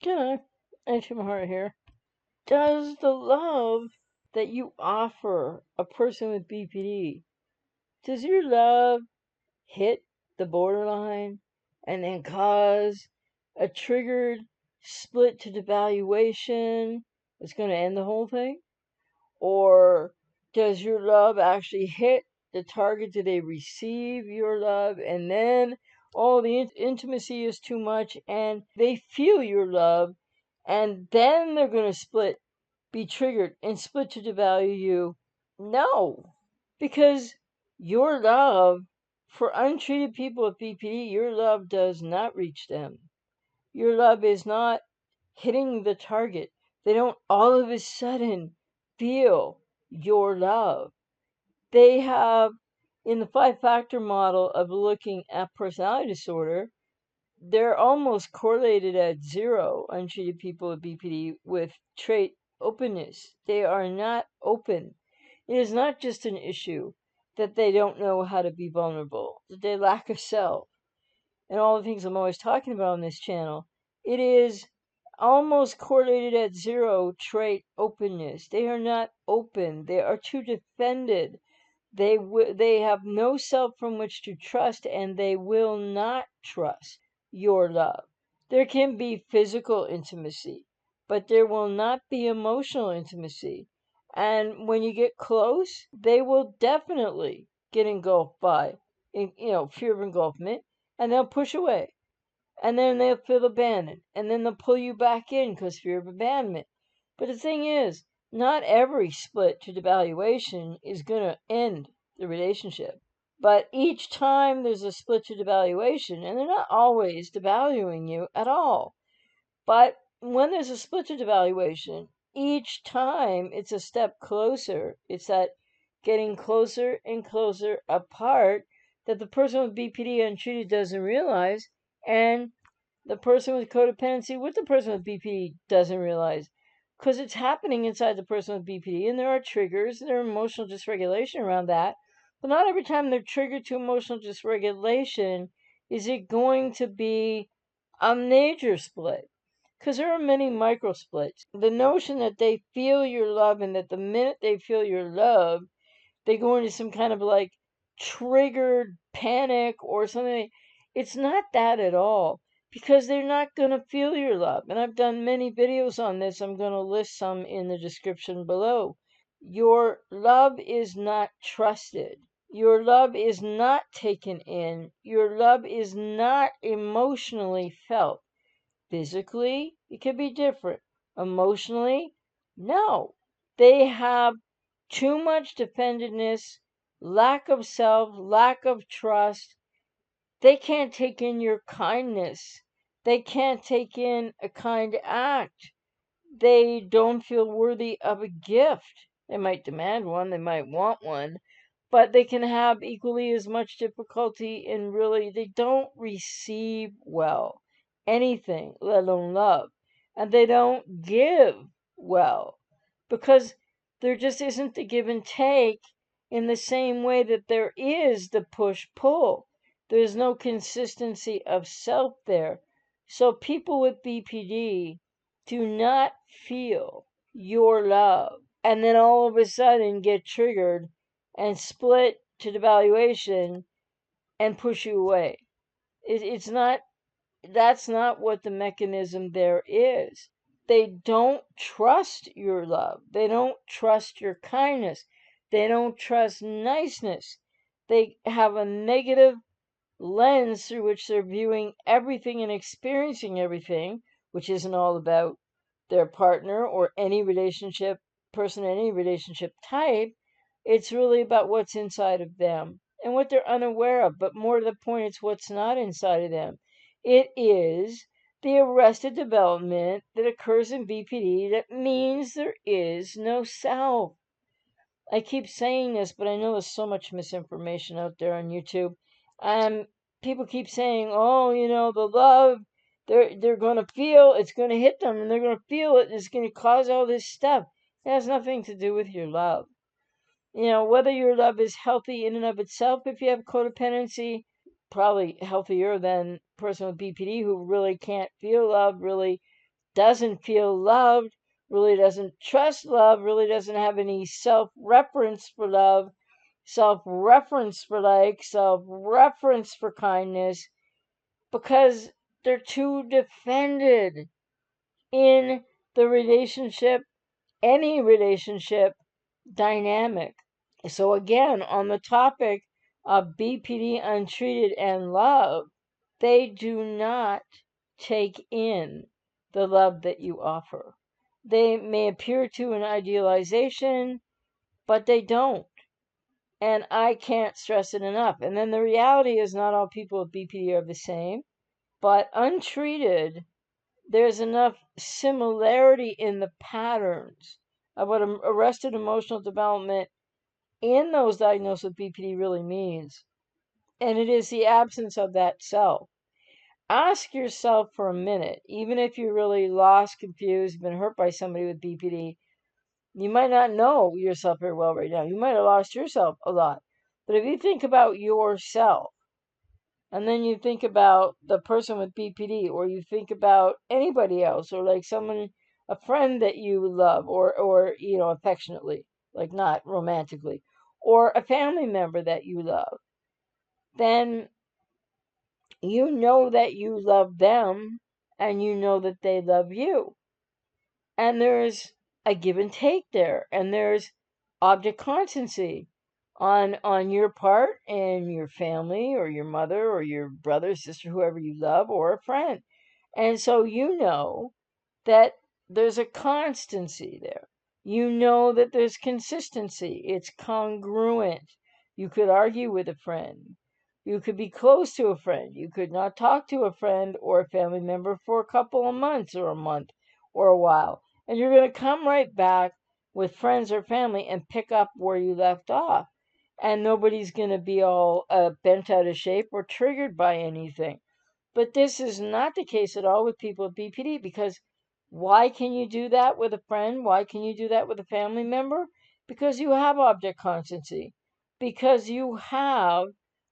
Can I? Hara here. Does the love that you offer a person with BPD, does your love hit the borderline and then cause a triggered split to devaluation that's going to end the whole thing? Or does your love actually hit the target? Do they receive your love and then all the intimacy is too much and they feel your love and then they're going to split, be triggered and split to devalue you? No, because your love for untreated people with BPD, your love does not reach them. Your love is not hitting the target. They don't all of a sudden feel your love. They have, in the 5-factor model of looking at personality disorder, they're almost correlated at 0, untreated people with BPD, with trait openness. They are not open. It is not just an issue that they don't know how to be vulnerable, that they lack a self, and all the things I'm always talking about on this channel. It is almost correlated at 0 trait openness. They are not open. They are too defended. They have no self from which to trust, and they will not trust your love. There can be physical intimacy, but there will not be emotional intimacy. And when you get close, they will definitely get engulfed by, fear of engulfment, and they'll push away. And then they'll feel abandoned, and then they'll pull you back in because fear of abandonment. But the thing is, not every split to devaluation is going to end the relationship. But each time there's a split to devaluation, and they're not always devaluing you at all, but when there's a split to devaluation, each time it's a step closer. It's that getting closer and closer apart that the person with BPD untreated doesn't realize, and the person with codependency with the person with BPD doesn't realize, because it's happening inside the person with BPD, and there are triggers, and there are emotional dysregulation around that. But not every time they're triggered to emotional dysregulation is it going to be a major split, because there are many micro splits. The notion that they feel your love and that the minute they feel your love, they go into some kind of like triggered panic or something. It's not that at all, because they're not going to feel your love. And I've done many videos on this. I'm going to list some in the description below. Your love is not trusted. Your love is not taken in. Your love is not emotionally felt. Physically, it could be different. Emotionally, no. They have too much defendedness, lack of self, lack of trust. They can't take in your kindness. They can't take in a kind act. They don't feel worthy of a gift. They might demand one, they might want one, but they can have equally as much difficulty in really, they don't receive well anything, let alone love. And they don't give well, because there just isn't the give and take in the same way that there is the push-pull. There's no consistency of self there. So people with BPD do not feel your love, and then all of a sudden get triggered and split to devaluation and push you away. It's not, that's not what the mechanism there is. They don't trust your love. They don't trust your kindness. They don't trust niceness. They have a negative lens through which they're viewing everything and experiencing everything, which isn't all about their partner or any relationship, person, any relationship type. It's really about what's inside of them and what they're unaware of. But more to the point, it's what's not inside of them. It is the arrested development that occurs in BPD that means there is no self. I keep saying this, but I know there's so much misinformation out there on YouTube. People keep saying, "Oh, the love, they're going to feel, it's going to hit them, and they're going to feel it, and it's going to cause all this stuff." It has nothing to do with your love. Whether your love is healthy in and of itself, if you have codependency, probably healthier than a person with BPD who really can't feel love, really doesn't feel loved, really doesn't trust love, really doesn't have any self-reference for love, self-reference for like, self-reference for kindness, because they're too defended in the relationship, any relationship dynamic. So, again, on the topic of BPD untreated and love, they do not take in the love that you offer. They may appear to an idealization, but they don't. And I can't stress it enough. And then the reality is, not all people with BPD are the same, but untreated, there's enough similarity in the patterns of what arrested emotional development in those diagnosed with BPD really means. And it is the absence of that self. Ask yourself for a minute, even if you're really lost, confused, been hurt by somebody with BPD, you might not know yourself very well right now. You might have lost yourself a lot. But if you think about yourself, and then you think about the person with BPD, or you think about anybody else, or like someone, a friend that you love, or affectionately, like not romantically, or a family member that you love, then you know that you love them, and you know that they love you. And there's a give and take there, and there's object constancy on your part and your family or your mother or your brother, sister, whoever you love, or a friend. And so you know that there's a constancy there. You know that there's consistency. It's congruent. You could argue with a friend. You could be close to a friend. You could not talk to a friend or a family member for a couple of months or a month or a while. And you're going to come right back with friends or family and pick up where you left off. And nobody's going to be all bent out of shape or triggered by anything. But this is not the case at all with people with BPD, because why can you do that with a friend? Why can you do that with a family member? Because you have object constancy. Because you have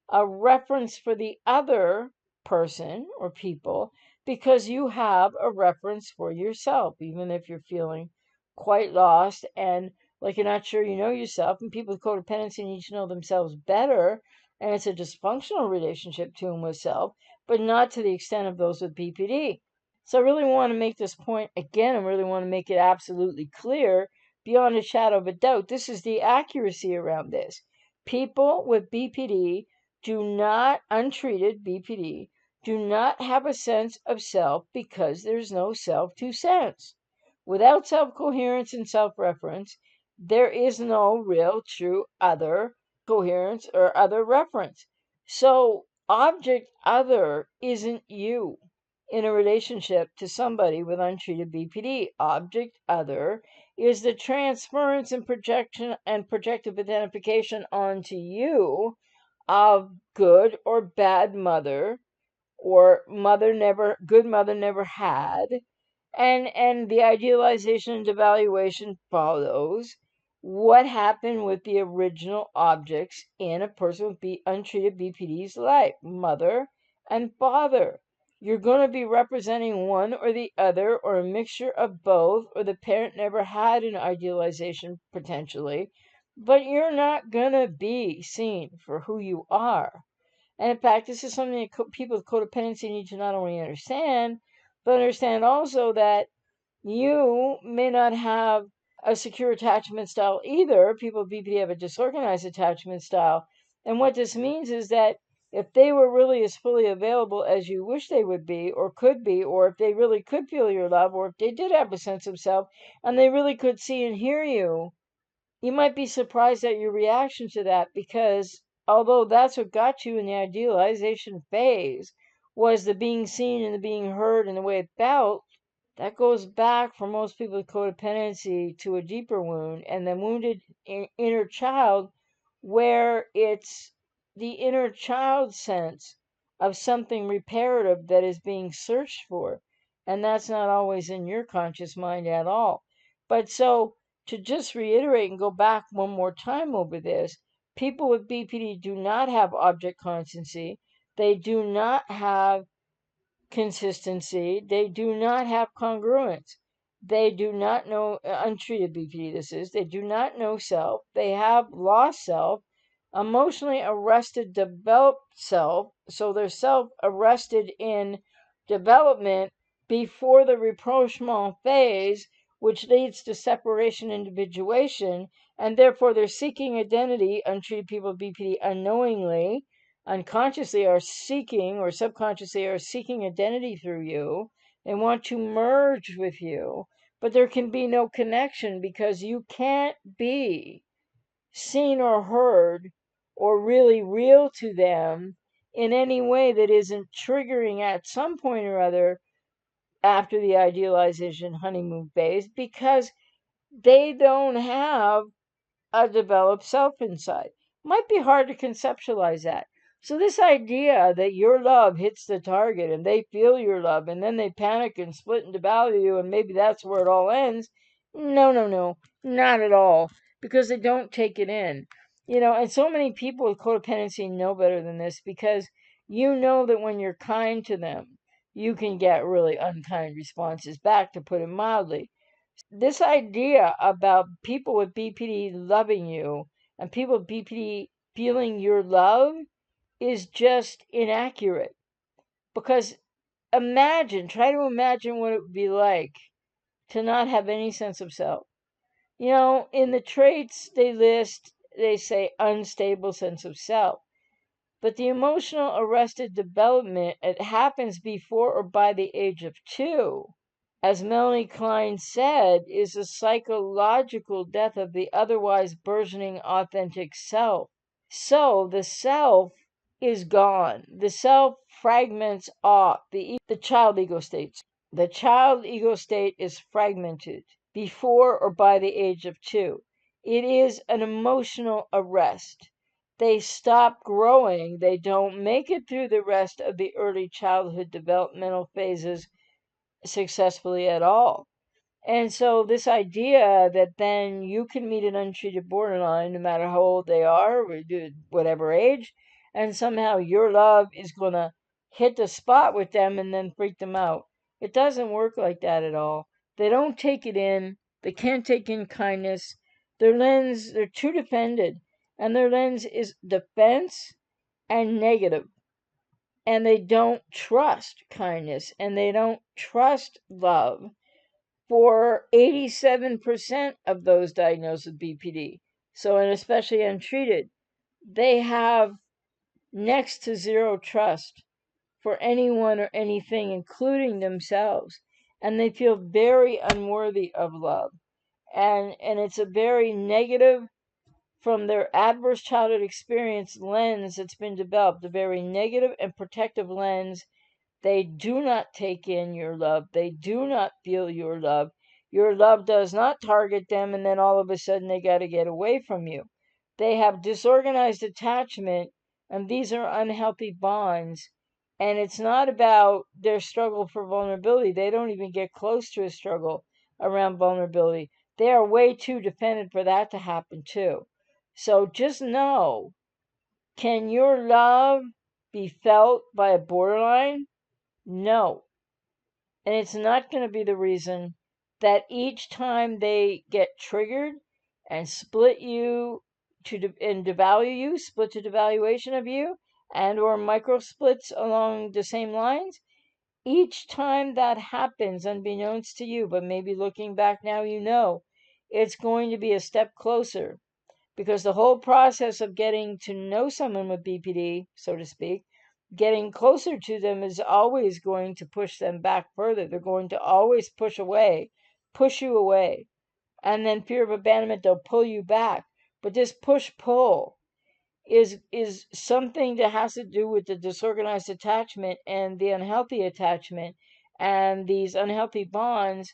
a reference for the other person or people. Because you have a reference for yourself, even if you're feeling quite lost and like you're not sure you know yourself. And people with codependency need to know themselves better. And it's a dysfunctional relationship to and with self, but not to the extent of those with BPD. So I really want to make this point again. I really want to make it absolutely clear, beyond a shadow of a doubt. This is the accuracy around this. People with BPD do not, untreated BPD, do not have a sense of self because there's no self to sense. Without self-coherence and self-reference, there is no real, true other coherence or other reference. So object other isn't you in a relationship to somebody with untreated BPD. Object other is the transference and projection and projective identification onto you of good or bad mother, or good mother never had, and the idealization and devaluation follows what happened with the original objects in a person with untreated BPD's life, mother and father. You're going to be representing one or the other, or a mixture of both, or the parent never had an idealization potentially, but you're not going to be seen for who you are. And in fact, this is something that people with codependency need to not only understand, but understand also that you may not have a secure attachment style either. People with BPD have a disorganized attachment style. And what this means is that if they were really as fully available as you wish they would be, or could be, or if they really could feel your love, or if they did have a sense of self, and they really could see and hear you, you might be surprised at your reaction to that, because although that's what got you in the idealization phase, was the being seen and the being heard and the way it felt, that goes back for most people with codependency to a deeper wound, and the wounded inner child, where it's the inner child sense of something reparative that is being searched for. And that's not always in your conscious mind at all. But so, to just reiterate and go back one more time over this, people with BPD do not have object constancy. They do not have consistency. They do not have congruence. They do not know, untreated BPD this is, they do not know self. They have lost self, emotionally arrested developed self. So their self arrested in development before the rapprochement phase, which leads to separation, individuation, and therefore they're seeking identity. Untreated people with BPD unknowingly, unconsciously are seeking, or subconsciously are seeking identity through you. They want to merge with you, but there can be no connection because you can't be seen or heard or really real to them in any way that isn't triggering at some point or other after the idealization honeymoon phase, because they don't have a developed self inside. Might be hard to conceptualize that. So this idea that your love hits the target and they feel your love and then they panic and split and devalue you and maybe that's where it all ends. No, not at all. Because they don't take it in. And so many people with codependency know better than this, because you know that when you're kind to them, you can get really unkind responses back, to put it mildly. This idea about people with BPD loving you and people with BPD feeling your love is just inaccurate. Because try to imagine what it would be like to not have any sense of self. In the traits they say unstable sense of self. But the emotional arrested development, it happens before or by the age of 2. As Melanie Klein said, is a psychological death of the otherwise burgeoning authentic self. So the self is gone. The self fragments off. The child ego state. The child ego state is fragmented before or by the age of 2. It is an emotional arrest. They stop growing. They don't make it through the rest of the early childhood developmental phases successfully at all. And so this idea that then you can meet an untreated borderline no matter how old they are, or whatever age, and somehow your love is going to hit the spot with them and then freak them out. It doesn't work like that at all. They don't take it in. They can't take in kindness. They're too defended. And their lens is defense and negative. And they don't trust kindness and they don't trust love for 87% of those diagnosed with BPD. So, and especially untreated, they have next to zero trust for anyone or anything, including themselves. And they feel very unworthy of love. And it's a very negative, from their adverse childhood experience lens that's been developed, a very negative and protective lens. They do not take in your love. They do not feel your love. Your love does not target them, and then all of a sudden they got to get away from you. They have disorganized attachment, and these are unhealthy bonds. And it's not about their struggle for vulnerability. They don't even get close to a struggle around vulnerability. They are way too dependent for that to happen, too. So just know, can your love be felt by a borderline? No. And it's not going to be the reason that each time they get triggered and split you and devalue you, split to devaluation of you, and or micro splits along the same lines, each time that happens unbeknownst to you, but maybe looking back now it's going to be a step closer, because the whole process of getting to know someone with BPD, so to speak, getting closer to them is always going to push them back further. They're going to always push you away. And then fear of abandonment, they'll pull you back. But this push-pull is something that has to do with the disorganized attachment and the unhealthy attachment and these unhealthy bonds,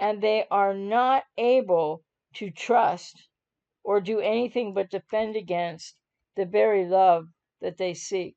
and they are not able to trust or do anything but defend against the very love that they seek.